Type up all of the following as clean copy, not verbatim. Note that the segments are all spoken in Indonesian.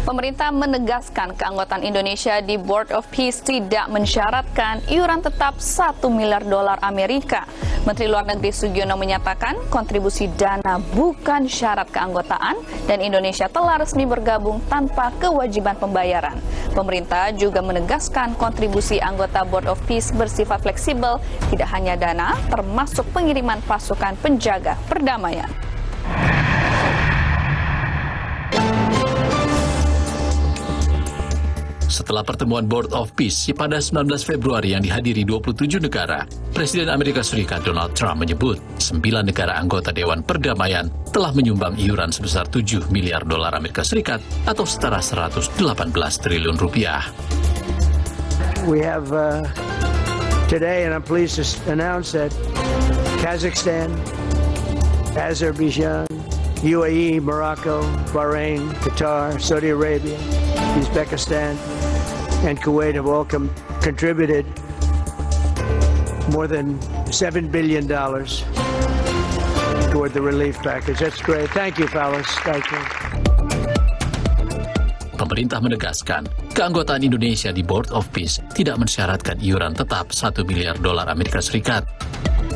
Pemerintah menegaskan keanggotaan Indonesia di Board of Peace tidak mensyaratkan iuran tetap $1 miliar Amerika. Menteri Luar Negeri Sugiono menyatakan kontribusi dana bukan syarat keanggotaan dan Indonesia telah resmi bergabung tanpa kewajiban pembayaran. Pemerintah juga menegaskan kontribusi anggota Board of Peace bersifat fleksibel, tidak hanya dana, termasuk pengiriman pasukan penjaga perdamaian. Setelah pertemuan Board of Peace pada 19 Februari yang dihadiri 27 negara, Presiden Amerika Serikat Donald Trump menyebut 9 negara anggota Dewan Perdamaian telah menyumbang iuran sebesar $7 miliar Amerika Serikat atau setara 118 triliun rupiah. We have today, and I'm pleased to announce that Kazakhstan, Azerbaijan, UAE, Morocco, Bahrain, Qatar, Saudi Arabia, Uzbekistan, and Kuwait have all contributed more than $7 billion toward the relief package. That's great. Thank you, fellas. Thank you. Pemerintah menegaskan, keanggotaan Indonesia di Board of Peace tidak mensyaratkan iuran tetap $1 miliar Amerika Serikat.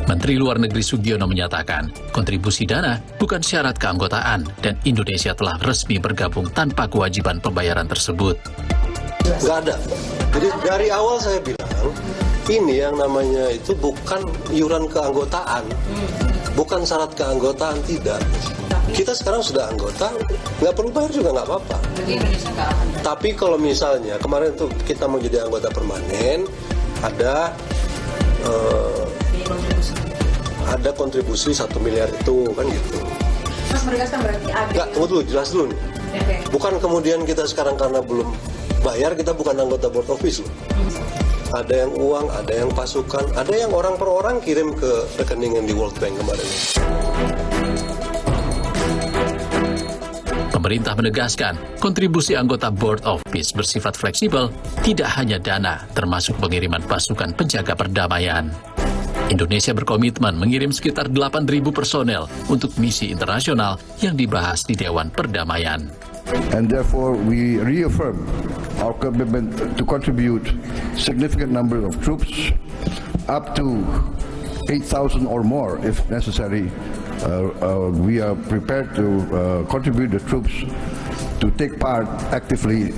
Menteri Luar Negeri Sugiono menyatakan, kontribusi dana bukan syarat keanggotaan dan Indonesia telah resmi bergabung tanpa kewajiban pembayaran tersebut. Nggak ada. Jadi dari awal saya bilang, ini yang namanya itu bukan iuran keanggotaan, bukan syarat keanggotaan, tidak. Kita sekarang sudah anggota, nggak perlu bayar juga nggak apa-apa. Tapi kalau misalnya kemarin tuh kita mau jadi anggota permanen, ada kontribusi 1 miliar itu kan gitu. Mas menegaskan berarti ada. Nggak, tunggu dulu, jelas dulu nih. Okay. Bukan kemudian kita sekarang karena belum bayar kita bukan anggota Board of Peace loh. Ada yang uang, ada yang pasukan, ada yang orang per orang kirim ke rekening yang di World Bank kemarin. Pemerintah menegaskan, kontribusi anggota Board of Peace bersifat fleksibel, tidak hanya dana, termasuk pengiriman pasukan penjaga perdamaian. Indonesia berkomitmen mengirim sekitar 8.000 personel untuk misi internasional yang dibahas di Dewan Perdamaian. And therefore we reaffirm our commitment to contribute significant number of troops, up to 8,000 or more if necessary. We are prepared to contribute the troops to take part actively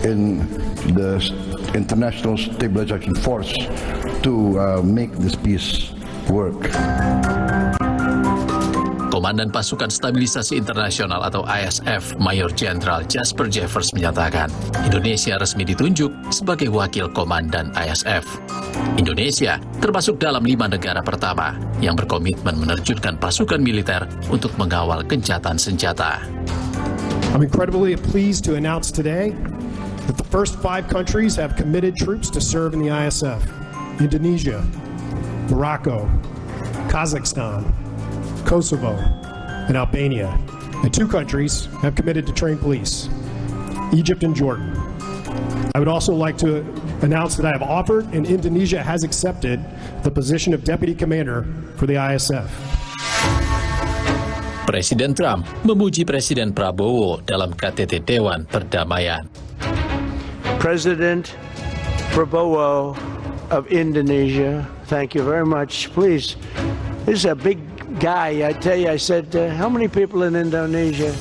in the international stabilization force to make this peace work. Komandan Pasukan Stabilisasi Internasional atau ISF, Mayor Jenderal Jasper Jeffers menyatakan, Indonesia resmi ditunjuk sebagai wakil komandan ISF. Indonesia termasuk dalam 5 negara pertama yang berkomitmen menerjunkan pasukan militer untuk mengawal gencatan senjata. I'm incredibly pleased to announce today that the first 5 countries have committed troops to serve in the ISF. Indonesia, Morocco, Kazakhstan, Kosovo, and Albania. And 2 countries have committed to train police, Egypt and Jordan. I would also like to announce that I have offered and Indonesia has accepted the position of Deputy Commander for the ISF. Presiden Trump memuji Presiden Prabowo dalam KTT Dewan Perdamaian. President Prabowo of Indonesia, thank you very much. Please, this is a big guy. I tell you, I said, how many people in Indonesia?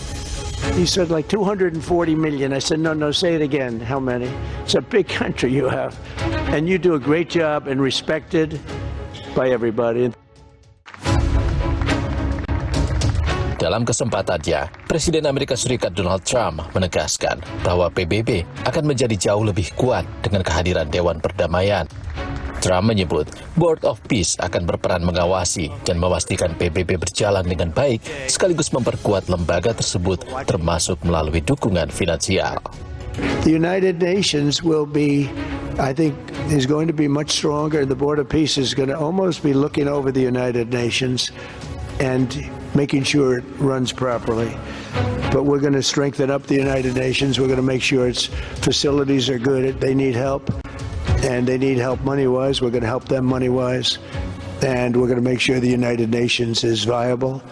He said like 240 million. I said, no, say it again. How many? It's a big country you have. And you do a great job and respected by everybody. Dalam kesempatannya, Presiden Amerika Serikat Donald Trump menegaskan bahwa PBB akan menjadi jauh lebih kuat dengan kehadiran Dewan Perdamaian. Trump menyebut Board of Peace akan berperan mengawasi dan memastikan PBB berjalan dengan baik sekaligus memperkuat lembaga tersebut termasuk melalui dukungan finansial. The United Nations will be, I think, is going to be much stronger. The Board of Peace is going to almost be looking over the United Nations and making sure it runs properly. But we're going to strengthen up the United Nations. We're going to make sure its facilities are good. They need help. And they need help money-wise. We're going to help them money-wise. And we're going to make sure the United Nations is viable.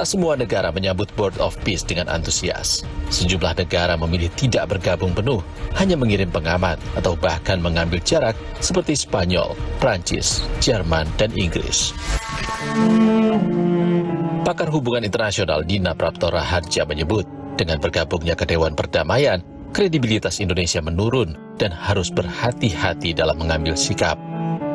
Tak semua negara menyambut Board of Peace dengan antusias. Sejumlah negara memilih tidak bergabung penuh, hanya mengirim pengamat atau bahkan mengambil jarak seperti Spanyol, Prancis, Jerman, dan Inggris. Pakar hubungan internasional Dina Prapto Raharja menyebut, dengan bergabungnya ke Dewan Perdamaian, kredibilitas Indonesia menurun dan harus berhati-hati dalam mengambil sikap.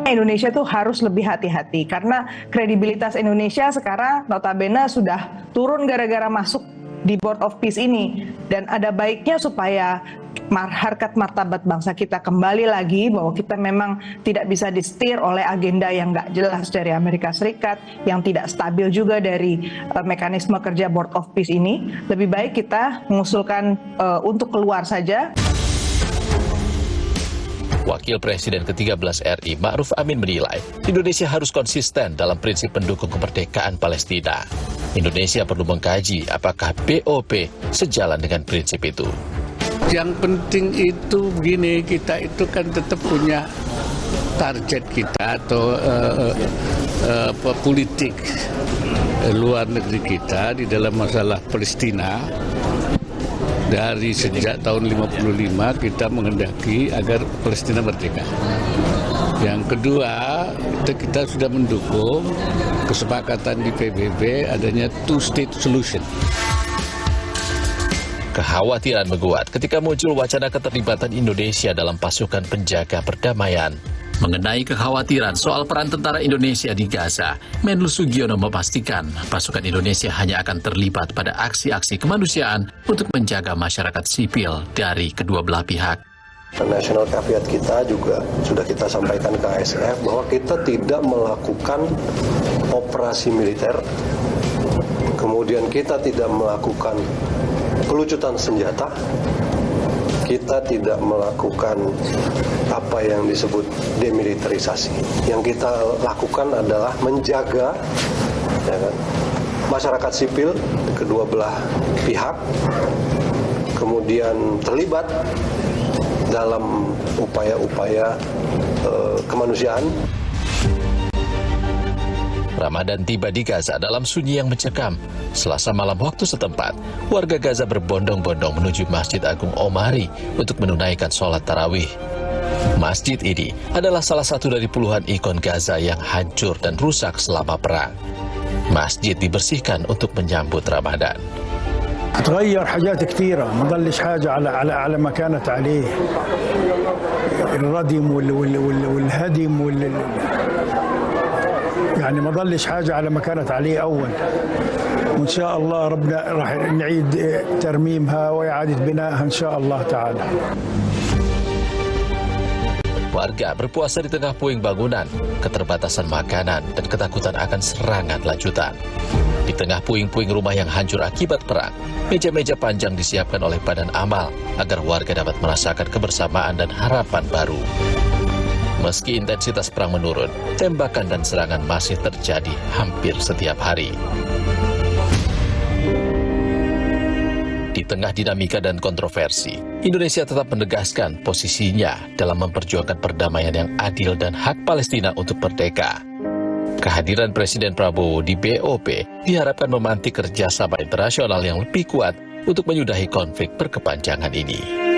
Indonesia tuh harus lebih hati-hati karena kredibilitas Indonesia sekarang notabene sudah turun gara-gara masuk di Board of Peace ini, dan ada baiknya supaya harkat martabat bangsa kita kembali lagi, bahwa kita memang tidak bisa disetir oleh agenda yang nggak jelas dari Amerika Serikat, yang tidak stabil juga dari mekanisme kerja Board of Peace ini. Lebih baik kita mengusulkan untuk keluar saja. Wakil Presiden ke-13 RI Ma'ruf Amin menilai Indonesia harus konsisten dalam prinsip mendukung kemerdekaan Palestina. Indonesia perlu mengkaji apakah BOP sejalan dengan prinsip itu. Yang penting itu gini, kita itu kan tetap punya target kita atau politik luar negeri kita di dalam masalah Palestina. Dari sejak tahun 55 kita menghendaki agar Palestina merdeka. Yang kedua, kita sudah mendukung kesepakatan di PBB adanya two-state solution. Kekhawatiran menguat ketika muncul wacana keterlibatan Indonesia dalam pasukan penjaga perdamaian. Mengenai kekhawatiran soal peran tentara Indonesia di Gaza, Menlu Sugiono memastikan pasukan Indonesia hanya akan terlibat pada aksi-aksi kemanusiaan untuk menjaga masyarakat sipil dari kedua belah pihak. National Caveat kita juga sudah kita sampaikan ke ASF bahwa kita tidak melakukan operasi militer, kemudian kita tidak melakukan pelucutan senjata, kita tidak melakukan apa yang disebut demilitarisasi. Yang kita lakukan adalah menjaga masyarakat sipil kedua belah pihak, kemudian terlibat dalam upaya-upaya kemanusiaan. Ramadan tiba di Gaza dalam sunyi yang mencekam. Selasa malam waktu setempat, warga Gaza berbondong-bondong menuju Masjid Agung Omari untuk menunaikan sholat tarawih. Masjid ini adalah salah satu dari puluhan ikon Gaza yang hancur dan rusak selama perang. Masjid dibersihkan untuk menyambut Ramadan. تغير حاجات كثيرة ما ضلش حاجة على ما كانت عليه الردم والهدم يعني ما ضلش حاجة على ما كانت عليه أول وإن شاء الله ربنا راح نعيد ترميمها وإعادة بنائها إن شاء الله تعالى. Warga berpuasa di tengah puing bangunan, keterbatasan makanan, dan ketakutan akan serangan lanjutan. Di tengah puing-puing rumah yang hancur akibat perang, meja-meja panjang disiapkan oleh Badan Amal agar warga dapat merasakan kebersamaan dan harapan baru. Meski intensitas perang menurun, tembakan dan serangan masih terjadi hampir setiap hari. Di tengah dinamika dan kontroversi, Indonesia tetap menegaskan posisinya dalam memperjuangkan perdamaian yang adil dan hak Palestina untuk merdeka. Kehadiran Presiden Prabowo di BOP diharapkan memantik kerjasama internasional yang lebih kuat untuk menyudahi konflik berkepanjangan ini.